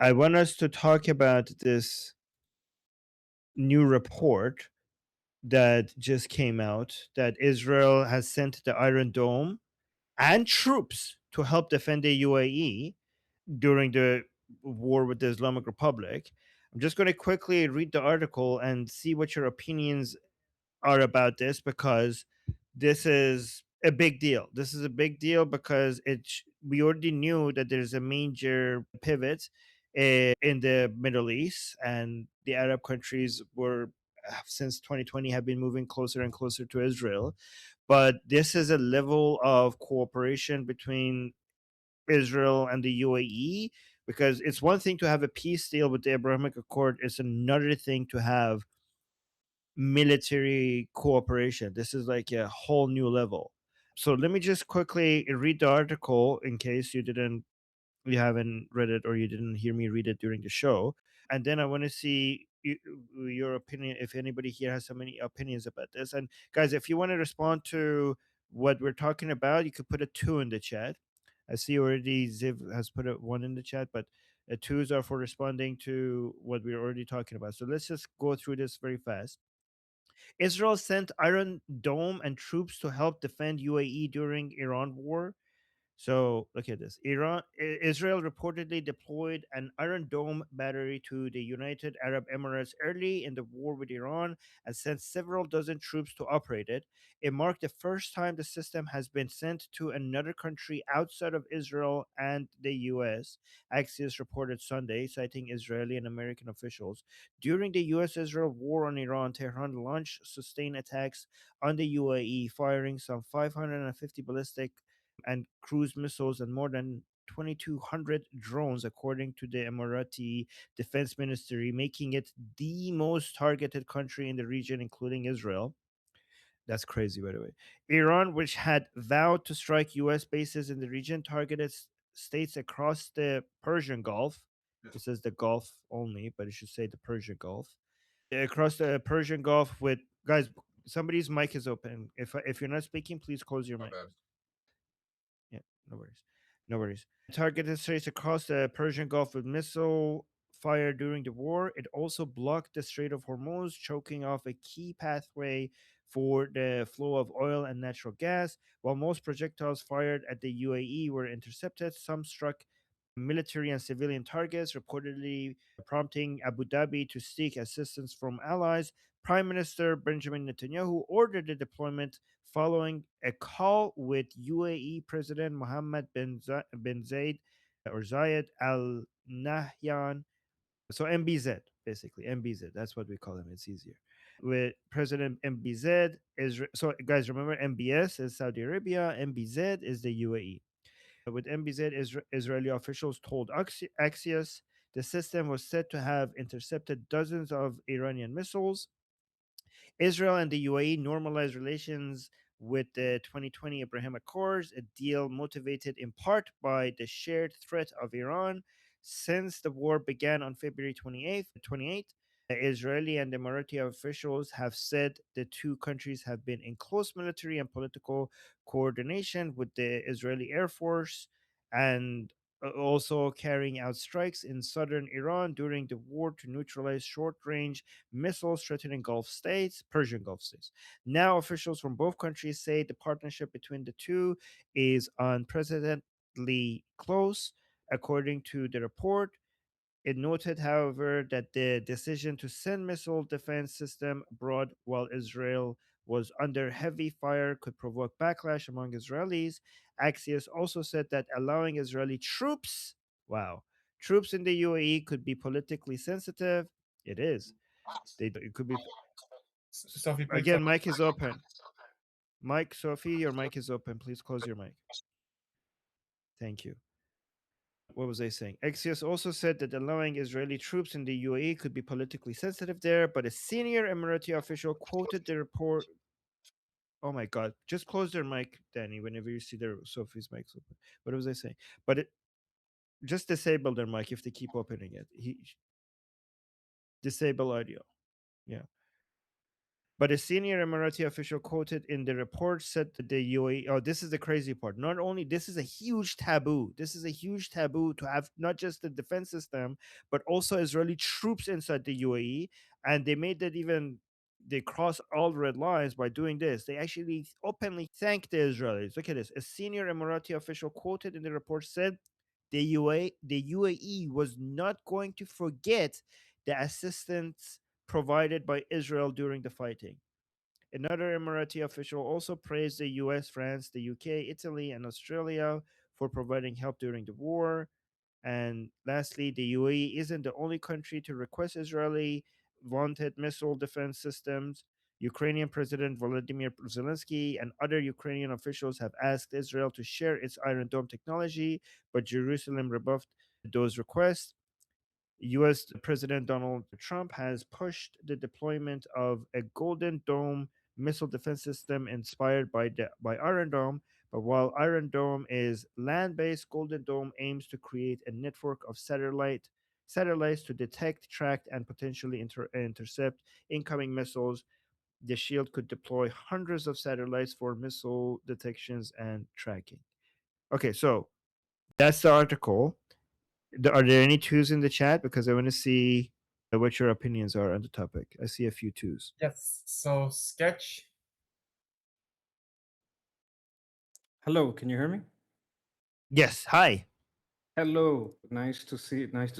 I want us to talk about this new report that just came out that Israel has sent the Iron Dome and troops to help defend the UAE during the war with the Islamic Republic. I'm just going to quickly read the article and see what your opinions are about this, because this is a big deal. This is a big deal because we already knew that there's a major pivot in the Middle East, and the Arab countries were since 2020 have been moving closer and closer to Israel. But this is a level of cooperation between Israel and the UAE, because it's one thing to have a peace deal with the Abrahamic Accord, it's another thing to have military cooperation. This is like a whole new level. So let me just quickly read the article in case you haven't read it or you didn't hear me read it during the show. And then I want to see your opinion, if anybody here has so many opinions about this. And guys, if you want to respond to what we're talking about, you could put a 2 in the chat. I see already Ziv has put a 1 in the chat, but twos are for responding to what we're already talking about. So let's just go through this very fast. Israel sent Iron Dome and troops to help defend UAE during Iran war. So look at this. Israel reportedly deployed an Iron Dome battery to the United Arab Emirates early in the war with Iran and sent several dozen troops to operate it. It marked the first time the system has been sent to another country outside of Israel and the US, Axios reported Sunday, citing Israeli and American officials. During the US-Israel war on Iran, Tehran launched sustained attacks on the UAE, firing some 550 ballistic and cruise missiles and more than 2,200 drones, according to the Emirati Defense Ministry, making it the most targeted country in the region, including Israel. That's crazy, by the way. Iran, which had vowed to strike U.S. bases in the region, targeted states across the Persian Gulf. It says the Gulf only, but it should say the Persian Gulf. Across the Persian Gulf with guys. Somebody's mic is open. If you're not speaking, please close your My mic. bad. Yeah, no worries. No worries. Targeted states across the Persian Gulf with missile fire during the war. It also blocked the Strait of Hormuz, choking off a key pathway for the flow of oil and natural gas. While most projectiles fired at the UAE were intercepted, some struck military and civilian targets, reportedly prompting Abu Dhabi to seek assistance from allies. Prime Minister Benjamin Netanyahu ordered the deployment following a call with UAE President Mohammed bin Zayed Al Nahyan. So MBZ, basically MBZ. That's what we call him. It's easier. With President MBZ, Israel. So guys, remember MBS is Saudi Arabia. MBZ is the UAE. With MBZ, Israeli officials told Axios the system was said to have intercepted dozens of Iranian missiles. Israel and the UAE normalized relations with the 2020 Abraham Accords, a deal motivated in part by the shared threat of Iran. Since the war began on February 28th, Israeli and Emirati officials have said the two countries have been in close military and political coordination with the Israeli Air Force, and also carrying out strikes in southern Iran during the war to neutralize short range missiles threatening Persian Gulf states. Now, officials from both countries say the partnership between the two is unprecedentedly close, according to the report. It noted, however, that the decision to send missile defense system abroad while Israel was under heavy fire could provoke backlash among Israelis. Axios also said that allowing Israeli troops in the UAE could be politically sensitive. It is. It could be. Sophie, please Again, stop. mic is open. Mike, Sophie, your mic is open. Please close your mic. Thank you. What was I saying? Axios also said that allowing Israeli troops in the UAE could be politically sensitive there, but a senior Emirati official quoted the report. Oh my God! Just close their mic, Danny. Whenever you see their Sophie's mic open. What was I saying? But just disable their mic if they keep opening it. Disable audio. Yeah. But a senior Emirati official quoted in the report said that the UAE, oh, this is the crazy part. Not only this is a huge taboo, this is a huge taboo to have not just the defense system, but also Israeli troops inside the UAE. And they made that even, they cross all red lines by doing this. They actually openly thanked the Israelis. Look at this. A senior Emirati official quoted in the report said the UAE was not going to forget the assistance provided by Israel during the fighting. Another Emirati official also praised the US, France, the UK, Italy, and Australia for providing help during the war. And lastly, the UAE isn't the only country to request Israeli wanted missile defense systems. Ukrainian President Volodymyr Zelensky and other Ukrainian officials have asked Israel to share its Iron Dome technology, but Jerusalem rebuffed those requests. US President Donald Trump has pushed the deployment of a Golden Dome missile defense system inspired by Iron Dome. But while Iron Dome is land-based, Golden Dome aims to create a network of satellites to detect, track, and potentially intercept incoming missiles. The shield could deploy hundreds of satellites for missile detections and tracking. Okay, so that's the article. Are there any twos in the chat? Because I want to see what your opinions are on the topic. I see a few twos. Yes. So sketch. Hello, can you hear me? Yes. Hi. Hello, nice to see you. Nice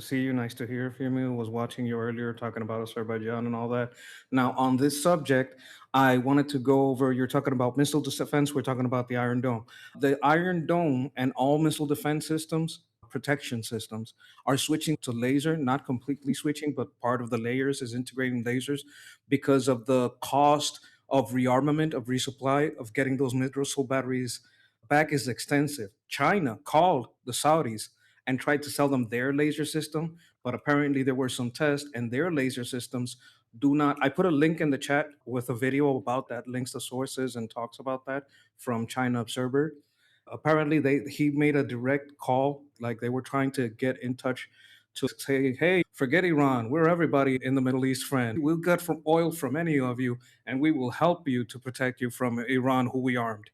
to hear from you. Was watching you earlier talking about Azerbaijan and all that. Now, on this subject, I wanted to go over. You're talking about missile defense. We're talking about the Iron Dome. The Iron Dome and all missile defense systems, protection systems, are switching to laser. Not completely switching, but part of the layers is integrating lasers because of the cost of rearmament, of resupply, of getting those missile batteries back is extensive. China called the Saudis and tried to sell them their laser system, but apparently there were some tests and their laser systems do not. I put a link in the chat with a video about that, links the sources and talks about that from China Observer. Apparently he made a direct call, like they were trying to get in touch to say, hey, forget Iran. We're everybody in the Middle East friend. We'll get from oil from any of you, and we will help you to protect you from Iran, who we armed.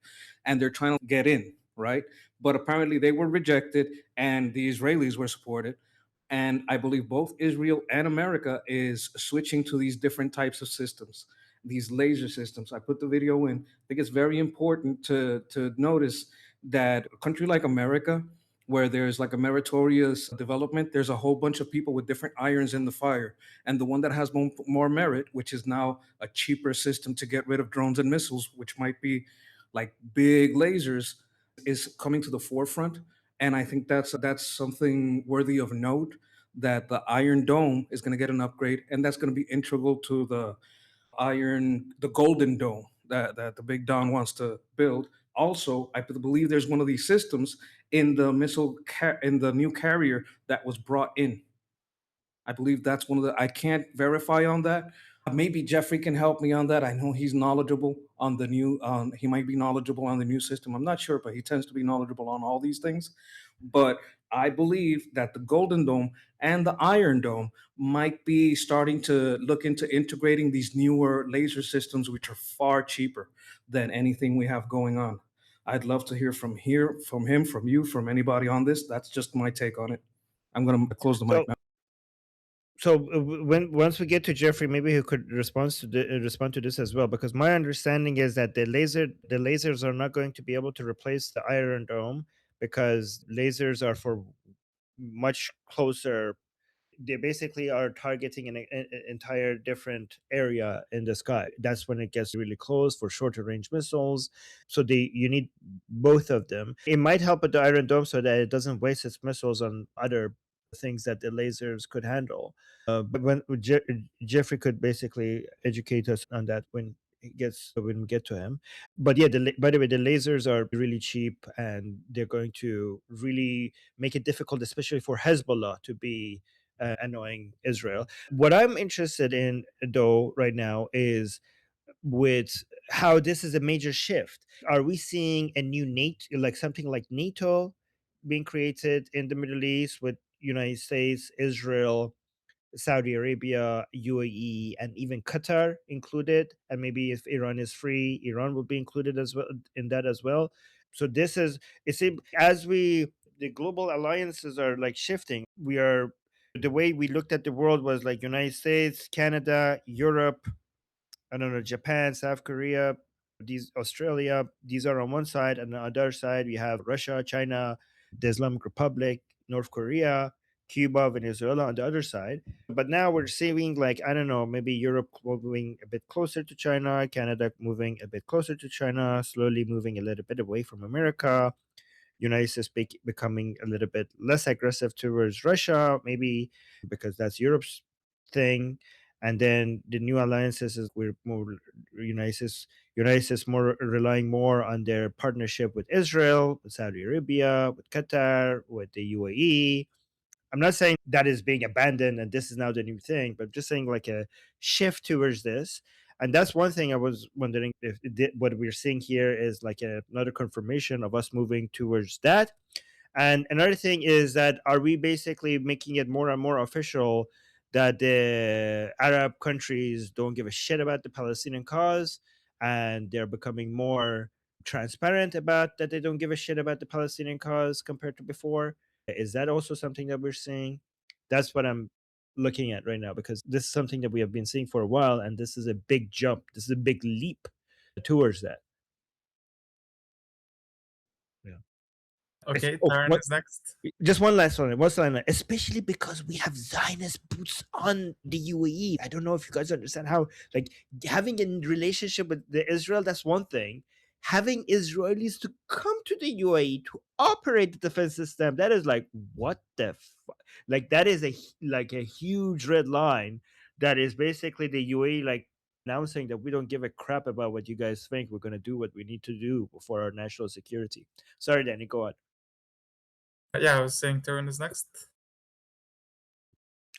And they're trying to get in, right? But apparently they were rejected, and the Israelis were supported. And I believe both Israel and America is switching to these different types of systems, these laser systems. I put the video in. I think it's very important to notice that a country like America, where there's like a meritorious development, there's a whole bunch of people with different irons in the fire. And the one that has more merit, which is now a cheaper system to get rid of drones and missiles, which might be like big lasers, is coming to the forefront. And I think that's something worthy of note, that the Iron Dome is going to get an upgrade, and that's going to be integral to the Golden Dome that the Big Don wants to build. Also, I believe there's one of these systems in the in the new carrier that was brought in. I believe that's one of the. I can't verify on that. Maybe Jeffrey can help me on that. I know he's knowledgeable on the new. He might be knowledgeable on the new system. I'm not sure, but he tends to be knowledgeable on all these things. But I believe that the Golden Dome and the Iron Dome might be starting to look into integrating these newer laser systems, which are far cheaper than anything we have going on. I'd love to hear from him, from you, from anybody on this. That's just my take on it. I'm going to close the mic So, now. when once we get to Jeffrey, maybe he could respond to this as well. Because my understanding is that the lasers are not going to be able to replace the Iron Dome, because lasers are for much closer. They basically are targeting an entire different area in the sky. That's when it gets really close for shorter range missiles. So you need both of them. It might help with the Iron Dome so that it doesn't waste its missiles on other things that the lasers could handle. But Jeffrey could basically educate us on that when we get to him. But yeah, by the way, the lasers are really cheap, and they're going to really make it difficult, especially for Hezbollah, to be annoying Israel. What I'm interested in, though, right now is with how this is a major shift. Are we seeing a new NATO, like something like NATO, being created in the Middle East with United States, Israel, Saudi Arabia, UAE, and even Qatar included. And maybe if Iran is free, Iran will be included as well in that as well. So this is it's as we the global alliances are like shifting. We are the way we looked at the world was like United States, Canada, Europe, I don't know, Japan, South Korea, these Australia, these are on one side, and on the other side we have Russia, China, the Islamic Republic, North Korea, Cuba, Venezuela on the other side. But now we're seeing like, I don't know, maybe Europe moving a bit closer to China, Canada moving a bit closer to China, slowly moving a little bit away from America, United States becoming a little bit less aggressive towards Russia, maybe because that's Europe's thing. And then the new alliances is we're more United States more relying more on their partnership with Israel, with Saudi Arabia, with Qatar, with the UAE. I'm not saying that is being abandoned and this is now the new thing, but just saying like a shift towards this. And that's one thing I was wondering if what we're seeing here is like another confirmation of us moving towards that. And another thing is that are we basically making it more and more official that the Arab countries don't give a shit about the Palestinian cause and they're becoming more transparent about that they don't give a shit about the Palestinian cause compared to before? Is that also something that we're seeing? That's what I'm looking at right now because this is something that we have been seeing for a while and this is a big jump. This is a big leap towards that. Yeah. Okay, Oh, Taran what is next. just one last one. One last one. Especially because we have Zionist boots on the UAE. I don't know if you guys understand how, like, having a relationship with the Israel, that's one thing. Having Israelis to come to the UAE to operate the defense system, that is like, what the like, that is like a huge red line that is basically the UAE, like, announcing that we don't give a crap about what you guys think. We're going to do what we need to do for our national security. Sorry, Danny, go on. Yeah, I was saying Taran is next.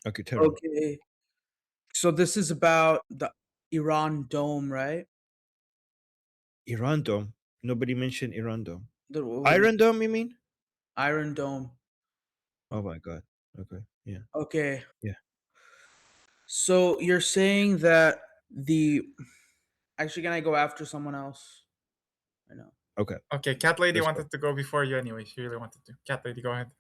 Okay, turn. Okay. So this is about the Iran Dome, right? Iran Dome. Nobody mentioned Iran Dome. The Iron Dome, you mean? Iron Dome. Oh my god. Okay. Yeah. Okay. Yeah. So you're saying that the actually can I go after someone else? I know. Okay. Okay, Cat Lady Let's go. wanted to go before you anyway. She really wanted to. Cat Lady, go ahead.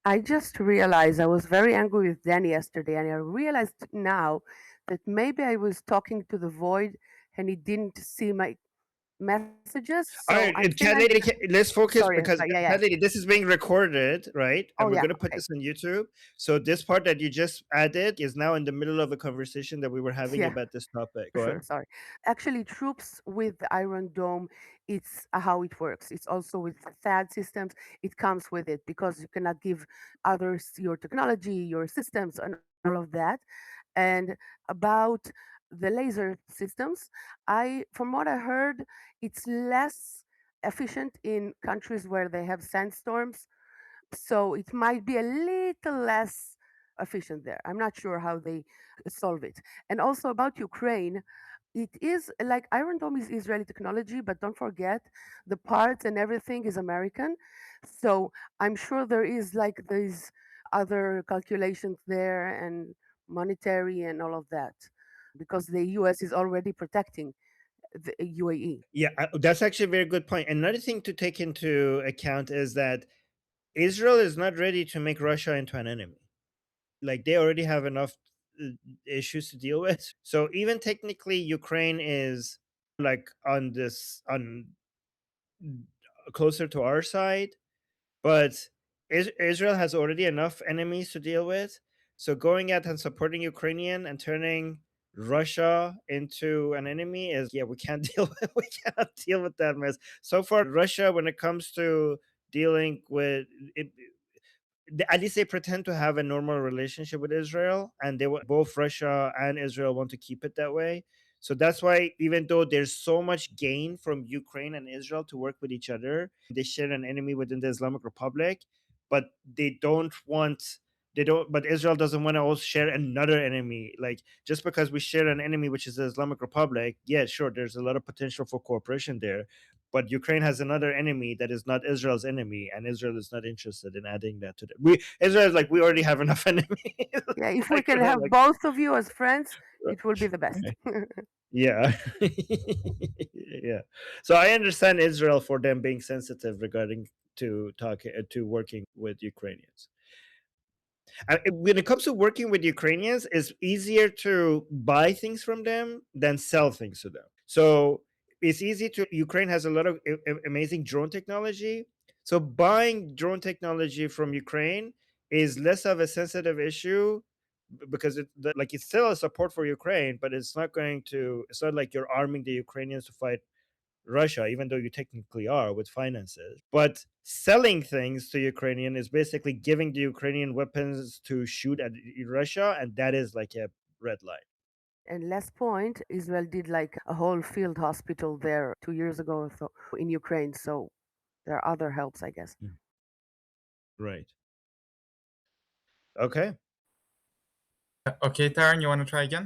I just realized I was very angry with Danny yesterday, and I realized now that maybe I was talking to the void and he didn't see my messages. All So right, I and think Cat Lady, let's focus sorry, because yeah, yeah. Cat Lady, this is being recorded, right? And Oh we're yeah, gonna put okay. this on YouTube. So this part that you just added is now in the middle of a conversation that we were having Yeah, about this topic. for Go sure. ahead. Sorry. Actually, troops with the Iron Dome, it's how it works. It's also with THAAD systems. It comes with it because you cannot give others your technology, your systems, and all of that. And about the laser systems, from what I heard, it's less efficient in countries where they have sandstorms, so it might be a little less efficient there. I'm not sure how they solve it. And also about Ukraine, it is like Iron Dome is Israeli technology, but don't forget the parts and everything is American. So I'm sure there is like these other calculations there and monetary and all of that because the US is already protecting the UAE. Yeah, that's actually a very good point. Another thing to take into account is that Israel is not ready to make Russia into an enemy. Like they already have enough uh, issues to deal with. So even technically, Ukraine is like on closer to our side, but Israel has already enough enemies to deal with. So going out and supporting Ukrainian and turning Russia into an enemy is yeah, we can't we cannot deal with that mess. So far, Russia, when it comes to dealing with it, at least they pretend to have a normal relationship with Israel, and both Russia and Israel want to keep it that way. So that's why, even though there's so much gain from Ukraine and Israel to work with each other, they share an enemy within the Islamic Republic, but they don't want. They don't, but Israel doesn't want to also share another enemy. Like just because we share an enemy, which is the Islamic Republic, yeah, sure, there's a lot of potential for cooperation there, but Ukraine has another enemy that is not Israel's enemy, and Israel is not interested in adding that to the. Israel is like, we already have enough enemies. Yeah, if we Like, can have both of you as friends, it will be the best. yeah. Yeah. So I understand Israel for them being sensitive regarding to working with Ukrainians. When it comes to working with Ukrainians, it's easier to buy things from them than sell things to them. So it's easy to. Ukraine has a lot of amazing drone technology. So buying drone technology from Ukraine is less of a sensitive issue because it's still a support for Ukraine, but it's not going to. It's not like you're arming the Ukrainians to fight Russia, even though you technically are with finances. But selling things to Ukrainian is basically giving the Ukrainian weapons to shoot at Russia, and that is like a red line. And last point, Israel did like a whole field hospital there 2 years ago or so in Ukraine. So there are other helps, I guess. Right. Okay. Okay, Taran, you want to try again?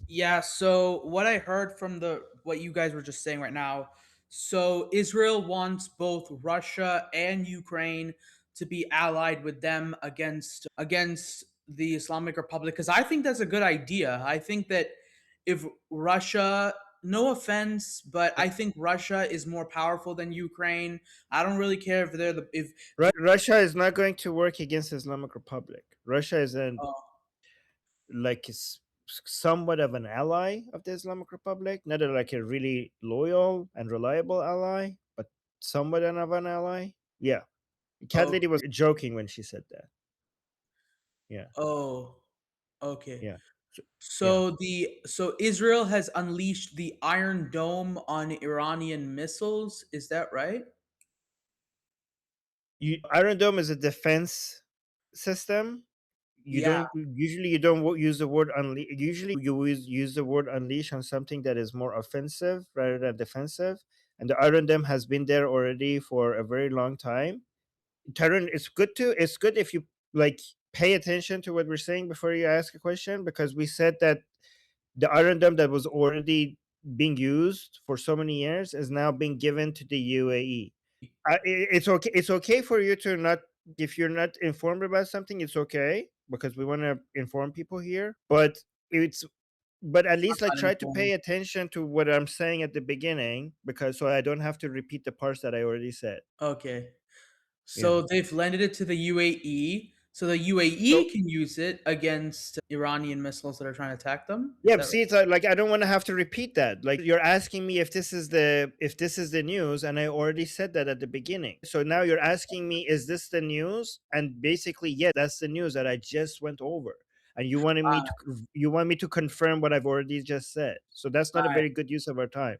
Yeah, so what I heard from what you guys were just saying right now, so Israel wants both Russia and Ukraine to be allied with them against the Islamic Republic, because I think that's a good idea. I think that if Russia, no offense, but I think Russia is more powerful than Ukraine. I don't really care if they're the if Russia is not going to work against Islamic Republic. Russia is like somewhat of an ally of the Islamic Republic, not like a really loyal and reliable ally, but somewhat of an ally. Yeah. Cat Lady was joking when she said that. Yeah. Oh, okay. Yeah. So Israel has unleashed the Iron Dome on Iranian missiles. Is that right? Iron Dome is a defense system. You Yeah. don't usually you don't use the word unleash. Usually you use the word unleash on something that is more offensive rather than defensive. And the Iron Dome has been there already for a very long time. Tarun, it's good if you like pay attention to what we're saying before you ask a question, because we said that the Iron Dome that was already being used for so many years is now being given to the UAE. It's okay. It's okay for you to not, if you're not informed about something, it's okay, because we want to inform people here. But it's at least like Not try to informed. pay attention to what I'm saying at the beginning, because so I don't have to repeat the parts that I already said. Okay. Yeah. So they've lended it to the UAE, so the So UAE can use it against Iranian missiles that are trying to attack them. Is yeah, that see, it's like I don't want to have to repeat that. Like you're asking me if this is the news, and I already said that at the beginning. So now you're asking me, is this the news? And basically, yeah, that's the news that I just went over. And you want me to confirm what I've already just said. So that's not a right? very good use of our time,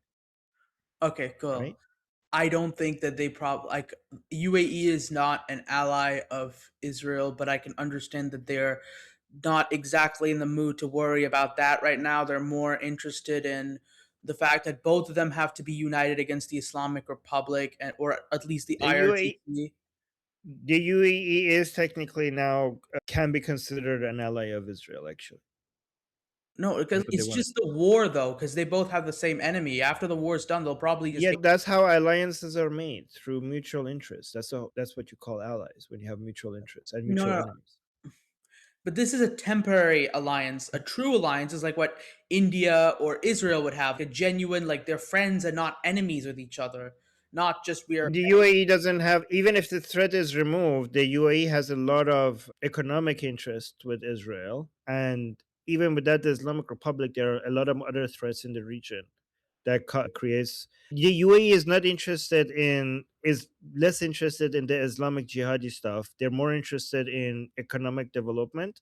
Okay, cool. right? I don't think that they like UAE is not an ally of Israel, but I can understand that they're not exactly in the mood to worry about that right now. They're more interested in the fact that both of them have to be united against the Islamic Republic or at least the The UAE, IRGC. the UAE is technically now can be considered an ally of Israel. Actually, No, because that's what they it's want. just the war though, because they both have the same enemy. After the war's done, they'll probably just Yeah, that's how alliances are made, through mutual interests. That's what you call allies, when you have mutual interests and no, mutual no. enemies. But this is a temporary alliance. A true alliance is like what India or Israel would have, a genuine, like they're friends and not enemies with each other. Not just we are. The UAE doesn't have, even if the threat is removed, the UAE has a lot of economic interest with Israel, and even without the Islamic Republic, there are a lot of other threats in the region that creates. The UAE is less interested in the Islamic jihadi stuff. They're more interested in economic development,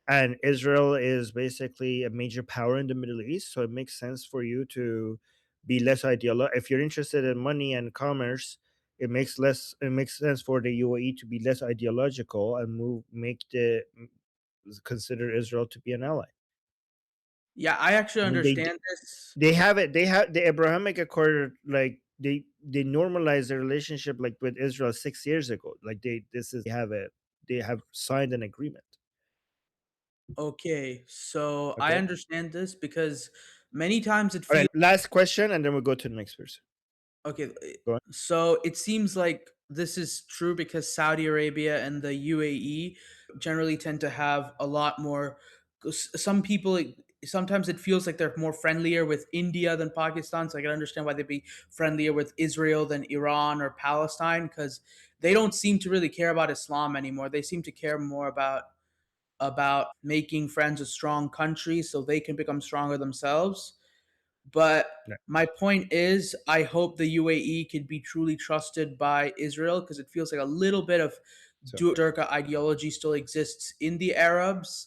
and Israel is basically a major power in the Middle East, so it makes sense for you to be less ideological. If you're interested in money and commerce, it makes sense for the UAE to be less ideological and consider Israel to be an ally. Yeah, I actually I mean, understand this. they have the Abrahamic Accord, like they normalized the relationship like with Israel 6 years ago. Like they have signed an agreement. Okay, so I Okay. understand this because Many times it All feels right, last question, and then we'll go to the next person. okay. Go on. So it seems like this is true because Saudi Arabia and the UAE generally tend to have a lot more. Some people sometimes it feels like they're more friendlier with India than Pakistan. So I can understand why they'd be friendlier with Israel than Iran or Palestine because they don't seem to really care about Islam anymore. They seem to care more about making friends with strong countries so they can become stronger themselves. But Yeah. my point is, I hope the UAE can be truly trusted by Israel because it feels like a little bit of So- Durka ideology still exists in the Arabs.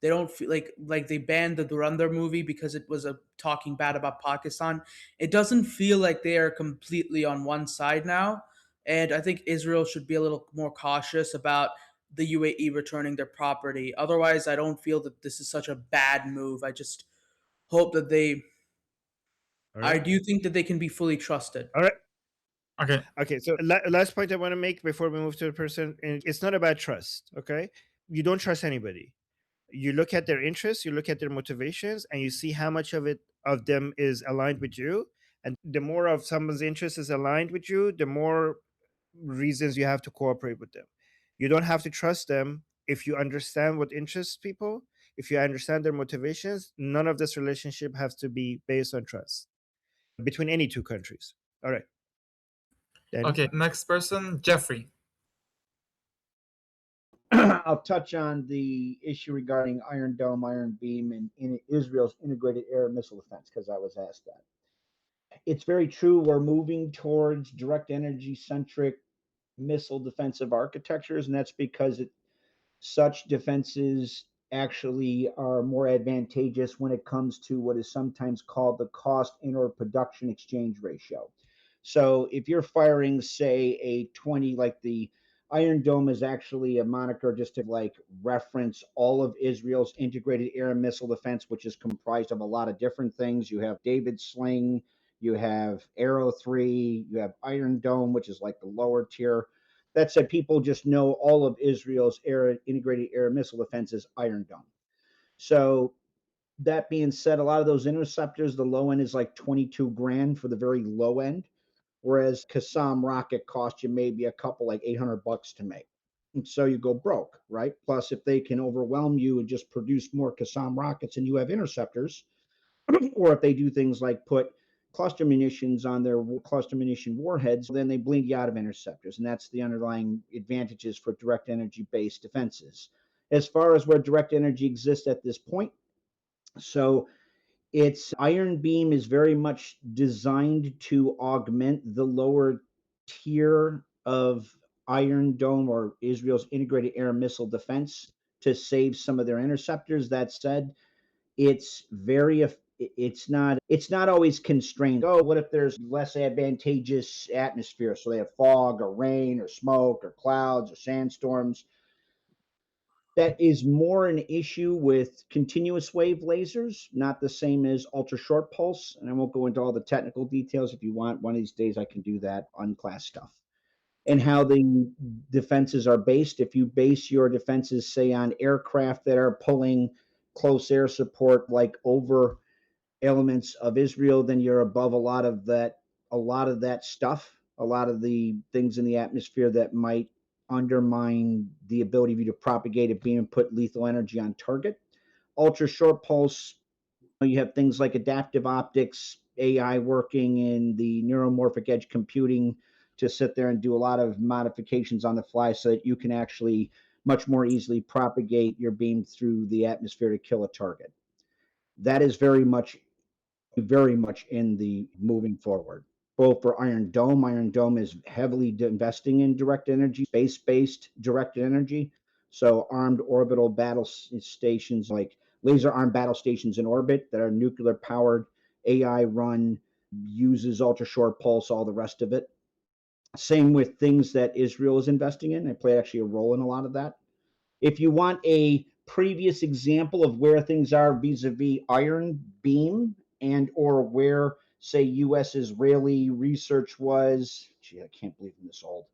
They don't feel like they banned the Durandar movie because it was a talking bad about Pakistan. It doesn't feel like they are completely on one side now, and I think Israel should be a little more cautious about the UAE returning their property. Otherwise, I don't feel that this is such a bad move. I just hope that they All I right. do think that they can be fully trusted. All right. Okay. Okay. So last point I want to make before we move to the person, and it's not about trust. Okay. You don't trust anybody. You look at their interests, you look at their motivations, and you see how much of them is aligned with you. And the more of someone's interest is aligned with you, the more reasons you have to cooperate with them. You don't have to trust them if you understand what interests people. If you understand their motivations, none of this relationship has to be based on trust between any two countries. All right. Danny? Okay. Next person, Jeffrey. I'll touch on the issue regarding Iron Dome, Iron Beam, and in Israel's integrated air missile defense, because I was asked that. It's very true. We're moving towards direct energy centric missile defensive architectures, and that's because such defenses actually are more advantageous when it comes to what is sometimes called the cost inter production exchange ratio. So if you're firing, say, a 20, like the Iron Dome is actually a moniker just to like reference all of Israel's integrated air and missile defense, which is comprised of a lot of different things. You have David Sling, you have Arrow 3, you have Iron Dome, which is like the lower tier. That said, people just know all of Israel's integrated air missile defense is Iron Dome. So that being said, a lot of those interceptors, the low end is like 22 grand for the very low end, whereas Qassam rocket cost you maybe a couple, like $800 to make. And so you go broke, right? Plus, if they can overwhelm you and just produce more Qassam rockets and you have interceptors, or if they do things like put cluster munitions on their cluster munition warheads, then they bleed you out of interceptors. And that's the underlying advantages for direct energy based defenses. As far as where direct energy exists at this point, so its Iron Beam is very much designed to augment the lower tier of Iron Dome or Israel's integrated air missile defense to save some of their interceptors. That said, it's not always constrained. Oh, what if there's less advantageous atmosphere? So they have fog or rain or smoke or clouds or sandstorms. That is more an issue with continuous wave lasers, not the same as ultra short pulse. And I won't go into all the technical details. If you want, one of these days I can do that on class stuff. And how the defenses are based. If you base your defenses, say, on aircraft that are pulling close air support, like over elements of Israel, then you're above a lot of that stuff, a lot of the things in the atmosphere that might undermine the ability of you to propagate a beam and put lethal energy on target. Ultra short pulse, you have things like adaptive optics, AI working in the neuromorphic edge computing to sit there and do a lot of modifications on the fly so that you can actually much more easily propagate your beam through the atmosphere to kill a target. That is very much in the moving forward. Both for Iron Dome. Iron Dome is heavily investing in direct energy, space-based directed energy. So armed orbital battle stations, like laser armed battle stations in orbit that are nuclear powered, AI run, uses ultra short pulse, all the rest of it. Same with things that Israel is investing in. They play actually a role in a lot of that. If you want a previous example of where things are vis-a-vis Iron Beam and or where, say, U.S.-Israeli research was, gee, I can't believe I'm this old,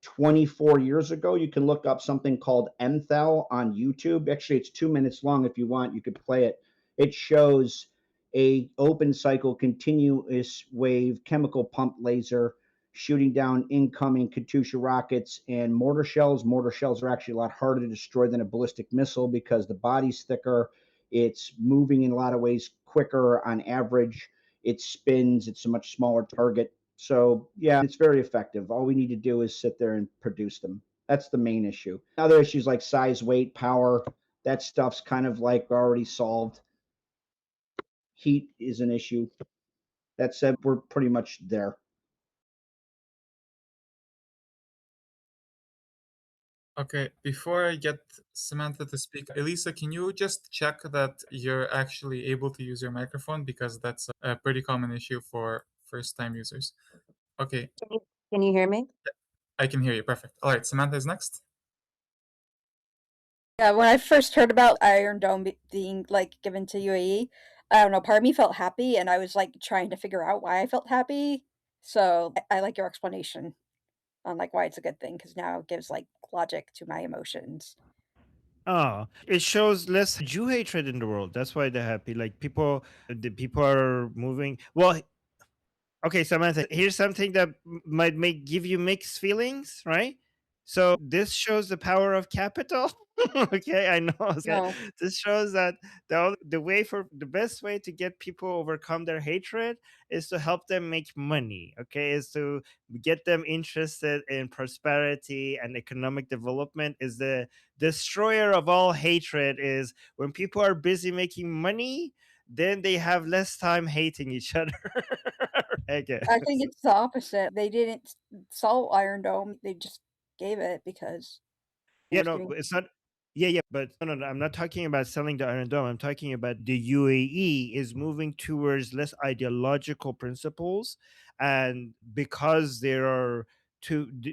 24 years ago, you can look up something called MTHEL on YouTube. Actually, it's 2 minutes long. If you want, you could play it. It shows a open cycle continuous wave chemical pump laser shooting down incoming Katyusha rockets and mortar shells. Mortar shells are actually a lot harder to destroy than a ballistic missile because the body's thicker. It's moving in a lot of ways quicker on average. It spins. It's a much smaller target. So, yeah, it's very effective. All we need to do is sit there and produce them. That's the main issue. Other issues like size, weight, power, that stuff's kind of like already solved. Heat is an issue. That said, we're pretty much there. Okay, before I get Samantha to speak, Elisa, can you just check that you're actually able to use your microphone? Because that's a pretty common issue for first-time users. Okay, Can you hear me? I can hear you. Perfect. All right, Samantha is next. Yeah, when I first heard about Iron Dome being like given to UAE, I don't know, part of me felt happy and I was like trying to figure out why I felt happy. So I like your explanation on like why it's a good thing because now it gives like logic to my emotions. Oh, it shows less Jew hatred in the world. That's why they're happy. Like the people are moving. Well, okay, Samantha, here's something that might give you mixed feelings, right? So this shows the power of capital. Okay, I know. Okay, No. this shows that the best way to get people overcome their hatred is to help them make money. Okay, is to get them interested in prosperity and economic development. Is the destroyer of all hatred is when people are busy making money, then they have less time hating each other. Okay. I think it's the opposite. They didn't sell Iron Dome, they just gave it because it Yeah, was no, giving. it's not. Yeah, but no, I'm not talking about selling the Iron Dome. I'm talking about the UAE is moving towards less ideological principles, and because there are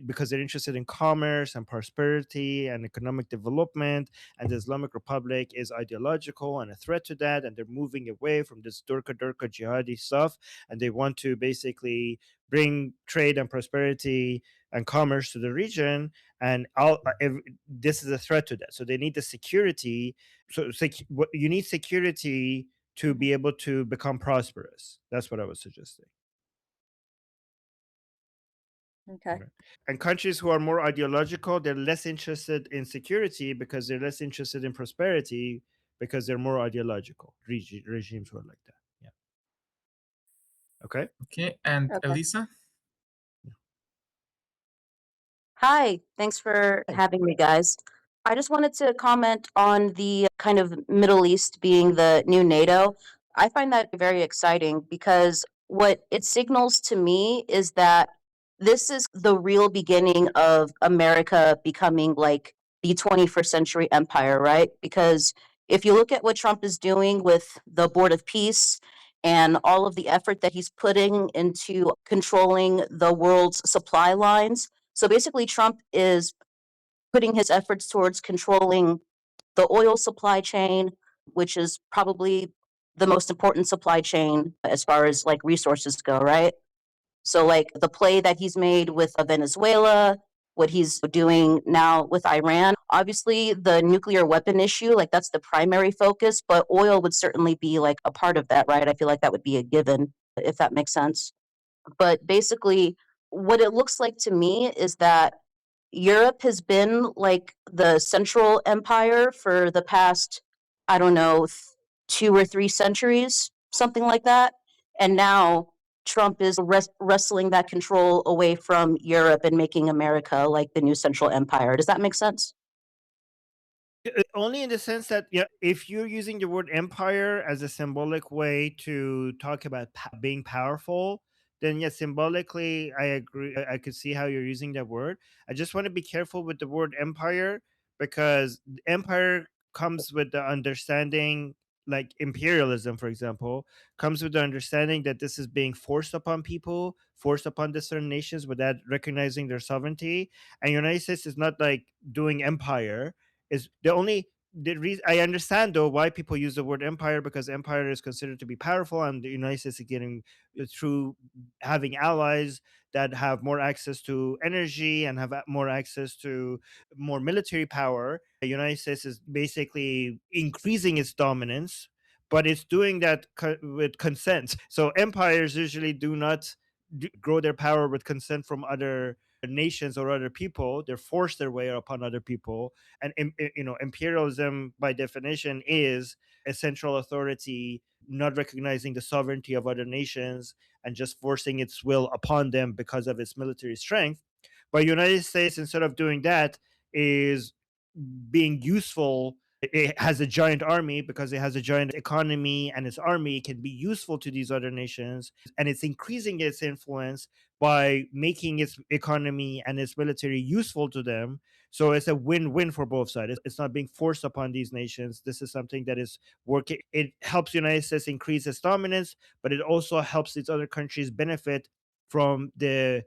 because they're interested in commerce and prosperity and economic development, and the Islamic Republic is ideological and a threat to that, and they're moving away from this durka jihadi stuff, and they want to basically bring trade and prosperity and commerce to the region, and this is a threat to that. So they need the security. So you need security to be able to become prosperous. That's what I was suggesting. Okay. And countries who are more ideological, they're less interested in security because they're less interested in prosperity because they're more ideological. Regimes who are like that. Yeah. Okay. Okay, and Okay. Elisa? Hi, thanks for having me, guys. I just wanted to comment on the kind of Middle East being the new NATO. I find that very exciting because what it signals to me is that this is the real beginning of America becoming like the 21st century empire, right? Because if you look at what Trump is doing with the Board of Peace and all of the effort that he's putting into controlling the world's supply lines, so basically, Trump is putting his efforts towards controlling the oil supply chain, which is probably the most important supply chain as far as like resources go, right? So, like the play that he's made with Venezuela, what he's doing now with Iran, obviously the nuclear weapon issue, like that's the primary focus, but oil would certainly be like a part of that, right? I feel like that would be a given, if that makes sense. But basically, what it looks like to me is that Europe has been like the central empire for the past, I don't know, 2 or 3 centuries, something like that. And now Trump is wrestling that control away from Europe and making America like the new central empire. Does that make sense? Only in the sense that, yeah, if you're using the word empire as a symbolic way to talk about being powerful, then yes, symbolically I agree. I could see how you're using that word. I just want to be careful with the word empire, because empire comes with the understanding, like imperialism for example, comes with the understanding that this is being forced upon people, forced upon the certain nations without recognizing their sovereignty. And United States is not like doing empire. Is the reason I understand though why people use the word empire, because empire is considered to be powerful, and the United States is getting through having allies that have more access to energy and have more access to more military power. The United States is basically increasing its dominance, but it's doing that with consent. So empires usually do not grow their power with consent from other nations or other people. They force their way upon other people, and imperialism by definition is a central authority not recognizing the sovereignty of other nations and just forcing its will upon them because of its military strength. But United States, instead of doing that, is being useful. It has a giant army because it has a giant economy, and its army can be useful to these other nations, and it's increasing its influence by making its economy and its military useful to them. So it's a win-win for both sides. It's not being forced upon these nations. This is something that is working. It helps United States increase its dominance, but it also helps these other countries benefit from the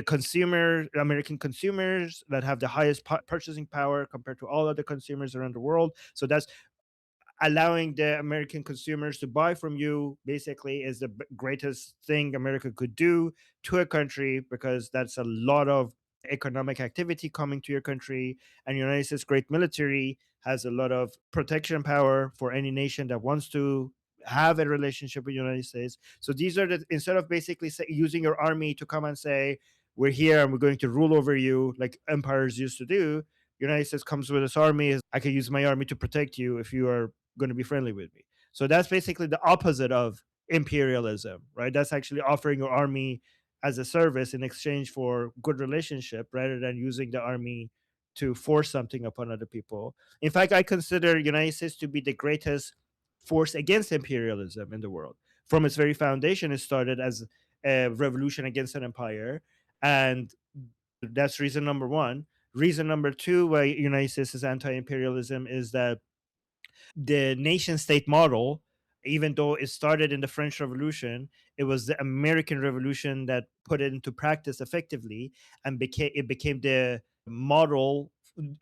consumer American consumers that have the highest purchasing power compared to all other consumers around the world. So that's allowing the American consumers to buy from you basically is the greatest thing America could do to a country, because that's a lot of economic activity coming to your country. And United States great military has a lot of protection power for any nation that wants to have a relationship with the United States. So these are instead of basically using your army to come and say, we're here and we're going to rule over you like empires used to do, United States comes with its army. I can use my army to protect you if you are going to be friendly with me. So that's basically the opposite of imperialism, right? That's actually offering your army as a service in exchange for good relationship rather than using the army to force something upon other people. In fact, I consider United States to be the greatest force against imperialism in the world. From its very foundation, it started as a revolution against an empire, and that's reason number one. Reason number two why United States is anti-imperialism is that the nation state model, even though it started in the French Revolution, it was the American Revolution that put it into practice effectively, and became the model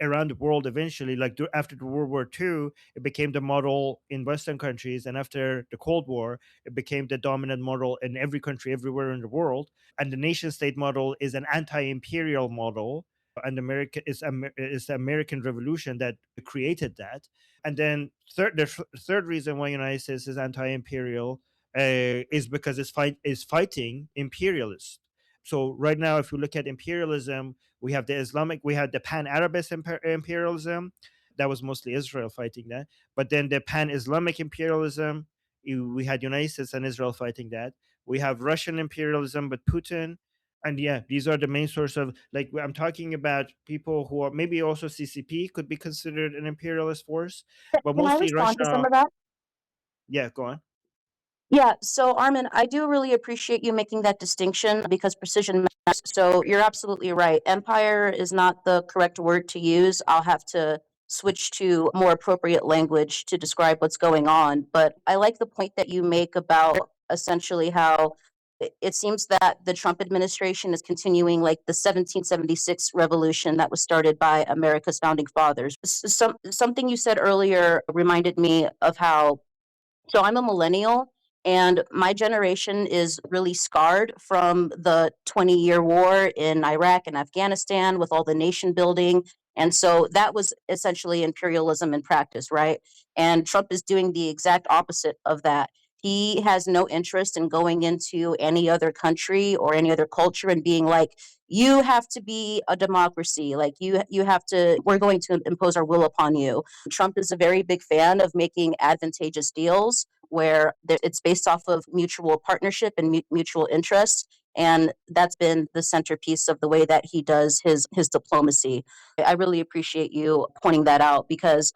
around the world eventually. Like after the World War II, it became the model in Western countries, and after the Cold War, it became the dominant model in every country everywhere in the world. And the nation state model is an anti-imperial model, and America is the American Revolution that created that. And then the third reason why United States is anti-imperial is because it's fighting imperialists. So right now, if you look at imperialism, we have the Pan-Arabist imperialism. That was mostly Israel fighting that. But then the Pan-Islamic imperialism, we had United States and Israel fighting that. We have Russian imperialism with Putin. And yeah, these are the main source of, like, I'm talking about people who are maybe also CCP could be considered an imperialist force, but Can I mostly respond to some Russia. of that? Yeah, go on. Yeah, so Armin, I do really appreciate you making that distinction because precision matters. So you're absolutely right. Empire is not the correct word to use. I'll have to switch to more appropriate language to describe what's going on. But I like the point that you make about essentially how it seems that the Trump administration is continuing like the 1776 revolution that was started by America's founding fathers. Something you said earlier reminded me of how, so I'm a millennial, and my generation is really scarred from the 20-year war in Iraq and Afghanistan with all the nation building. And so that was essentially imperialism in practice, right? And Trump is doing the exact opposite of that. He has no interest in going into any other country or any other culture and being like, you have to be a democracy. Like you have to, we're going to impose our will upon you. Trump is a very big fan of making advantageous deals where it's based off of mutual partnership and mutual interest. And that's been the centerpiece of the way that he does his diplomacy. I really appreciate you pointing that out because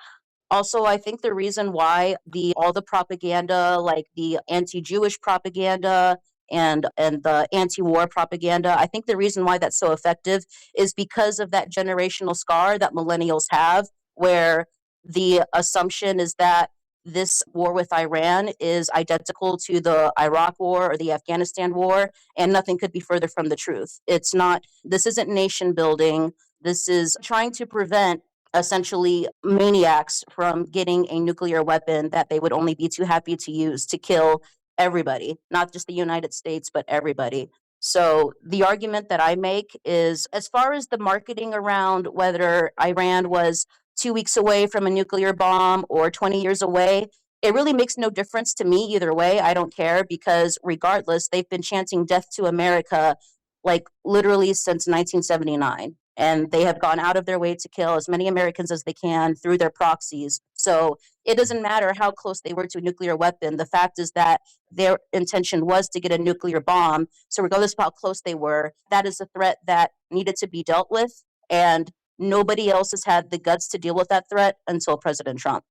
also, I think the reason why all the propaganda, like the anti-Jewish propaganda and the anti-war propaganda, I think the reason why that's so effective is because of that generational scar that millennials have, where the assumption is that this war with Iran is identical to the Iraq war or the Afghanistan war, and nothing could be further from the truth. It's not, this isn't nation building. This is trying to prevent essentially maniacs from getting a nuclear weapon that they would only be too happy to use to kill everybody, not just the United States, but everybody. So the argument that I make is, as far as the marketing around whether Iran was 2 weeks away from a nuclear bomb or 20 years away, it really makes no difference to me either way. I don't care, because regardless, they've been chanting death to America like literally since 1979. And they have gone out of their way to kill as many Americans as they can through their proxies. So it doesn't matter how close they were to a nuclear weapon. The fact is that their intention was to get a nuclear bomb. So regardless of how close they were, that is a threat that needed to be dealt with. And nobody else has had the guts to deal with that threat until President Trump.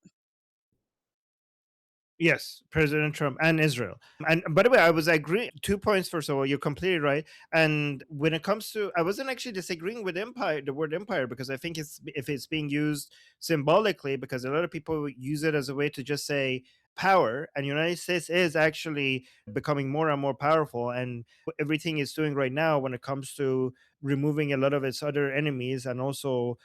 Yes, President Trump and Israel. And by the way, I was agreeing 2 points first of all. You're completely right. And when it comes to, I wasn't actually disagreeing with empire, the word empire, because I think it's if it's being used symbolically, because a lot of people use it as a way to just say power, and United States is actually becoming more and more powerful, and everything it's doing right now when it comes to removing a lot of its other enemies, and also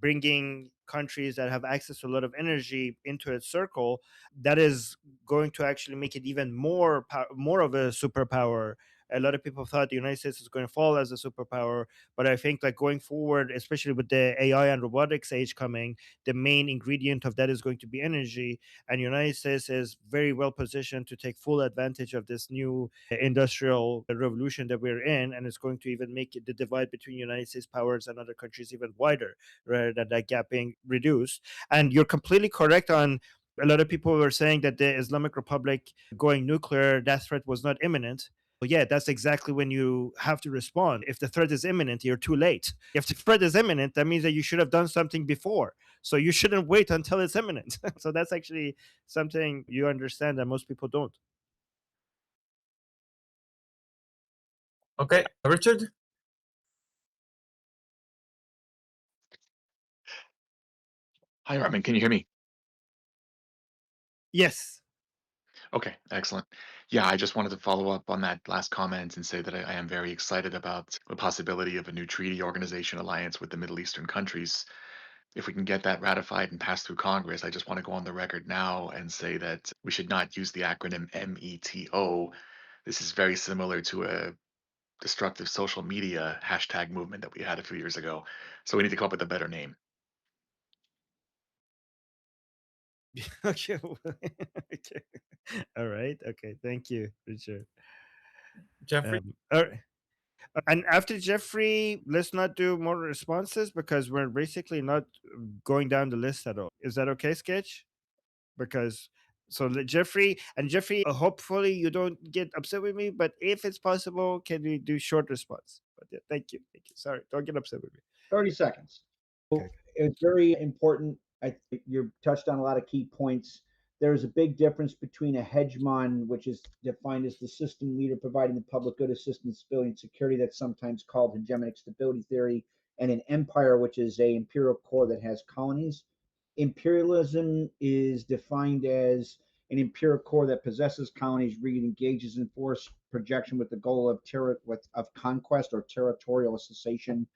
bringing countries that have access to a lot of energy into its circle, that is going to actually make it even more of a superpower. A lot of people thought the United States was going to fall as a superpower, but I think like going forward, especially with the AI and robotics age coming, the main ingredient of that is going to be energy, and United States is very well positioned to take full advantage of this new industrial revolution that we're in, and it's going to even make the divide between United States powers and other countries even wider, rather than that gap being reduced. And you're completely correct on, a lot of people were saying that the Islamic Republic going nuclear, that threat was not imminent. Well, yeah, that's exactly when you have to respond. If the threat is imminent, you're too late. If the threat is imminent, that means that you should have done something before. So you shouldn't wait until it's imminent. So that's actually something you understand that most people don't. Okay, Richard? Hi, Armin. Can you hear me? Yes. Okay, excellent. Yeah, I just wanted to follow up on that last comment and say that I am very excited about the possibility of a new treaty organization alliance with the Middle Eastern countries. If we can get that ratified and passed through Congress, I just want to go on the record now and say that we should not use the acronym METO. This is very similar to a destructive social media hashtag movement that we had a few years ago. So we need to come up with a better name. Okay. Okay. All right. Okay. Thank you, Richard. Jeffrey? All right. And after Jeffrey, let's not do more responses because we're basically not going down the list at all. Is that okay, Sketch? Because so Jeffrey, hopefully you don't get upset with me, but if it's possible, can we do short response? But yeah, thank you. Sorry, don't get upset with me. 30 seconds. Okay. It's very important. I think you touched on a lot of key points. There's a big difference between a hegemon, which is defined as the system leader providing the public good, assistance, civilian security, that's sometimes called hegemonic stability theory, and an empire, which is a imperial core that has colonies. Imperialism is defined as an imperial core that possesses colonies, engages in force projection with the goal of conquest or territorial cessation.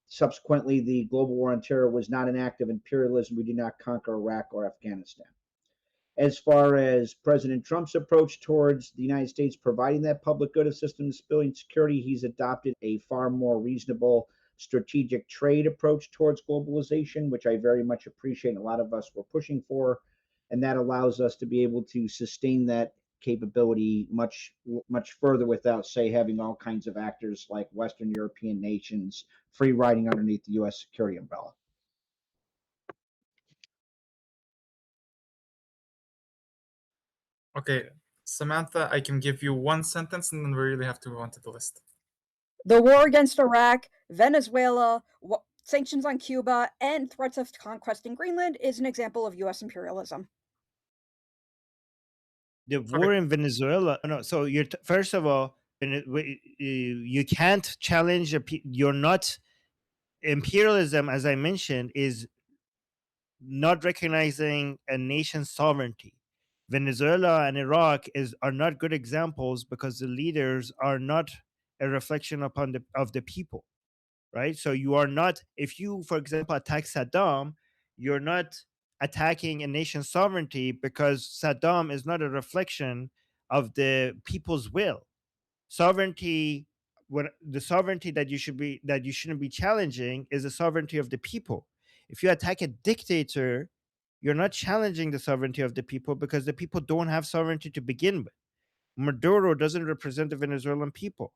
Subsequently, the global war on terror was not an act of imperialism. We did not conquer Iraq or Afghanistan. As far as President Trump's approach towards the United States providing that public good assistance, civilian security, he's adopted a far more reasonable strategic trade approach towards globalization, which I very much appreciate and a lot of us were pushing for. And that allows us to be able to sustain that capability much further without, say, having all kinds of actors like Western European nations free riding underneath the U.S. security umbrella. Okay, Samantha, I can give you one sentence and then we really have to move on to the list. The war against Iraq, Venezuela, sanctions on Cuba, and threats of conquesting Greenland is an example of U.S. imperialism. The war in Venezuela. No, so you're first of all, you can't challenge you're not imperialism, as I mentioned, is not recognizing a nation's sovereignty. Venezuela and Iraq are not good examples because the leaders are not a reflection of the people, right? So you are not, if you, for example, attack Saddam, you're not attacking a nation's sovereignty because Saddam is not a reflection of the people's will. Sovereignty, the sovereignty that you shouldn't be challenging is the sovereignty of the people. If you attack a dictator, you're not challenging the sovereignty of the people because the people don't have sovereignty to begin with. Maduro doesn't represent the Venezuelan people.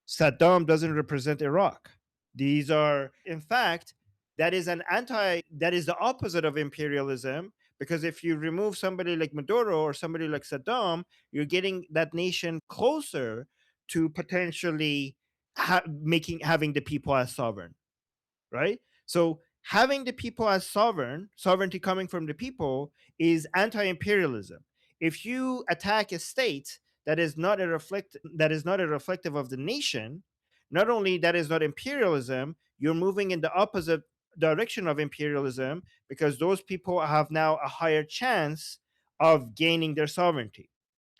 Saddam doesn't represent Iraq. These are, in fact, that is the opposite of imperialism, because if you remove somebody like Maduro or somebody like Saddam, you're getting that nation closer to potentially having the people as sovereign, right? So having the people as sovereignty coming from the people, is anti-imperialism. If you attack a state that is not a reflective of the nation, not only that is not imperialism, you're moving in the opposite direction of imperialism, because those people have now a higher chance of gaining their sovereignty.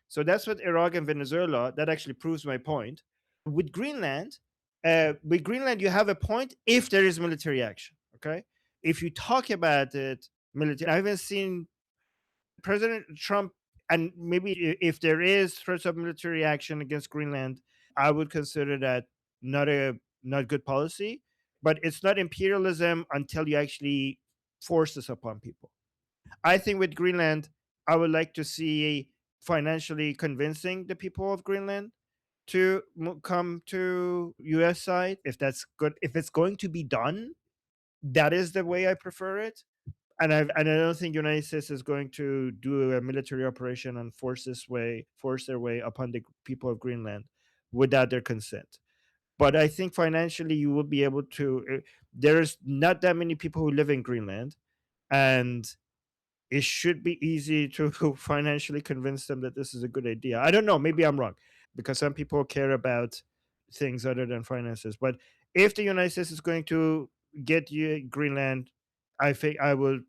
So that's what Iraq and Venezuela, that actually proves my point. With Greenland, you have a point if there is military action. Okay, if you talk about it, military, I haven't seen President Trump, and maybe if there is threats of military action against Greenland, I would consider that not good policy. But it's not imperialism until you actually force this upon people. I think with Greenland, I would like to see financially convincing the people of Greenland to come to US side. If that's good, if it's going to be done, that is the way I prefer it. And I don't think United States is going to do a military operation and force their way upon the people of Greenland without their consent. But I think financially you will be able to. There's not that many people who live in Greenland, and it should be easy to financially convince them that this is a good idea. I don't know, maybe I'm wrong, because some people care about things other than finances. But if the United States is going to get you Greenland, I think I would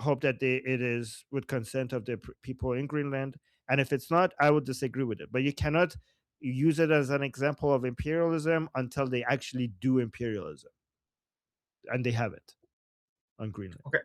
hope that it is with consent of the people in Greenland. And if it's not, I would disagree with it. But you cannot use it as an example of imperialism until they actually do imperialism, and they have it on Greenland. Okay.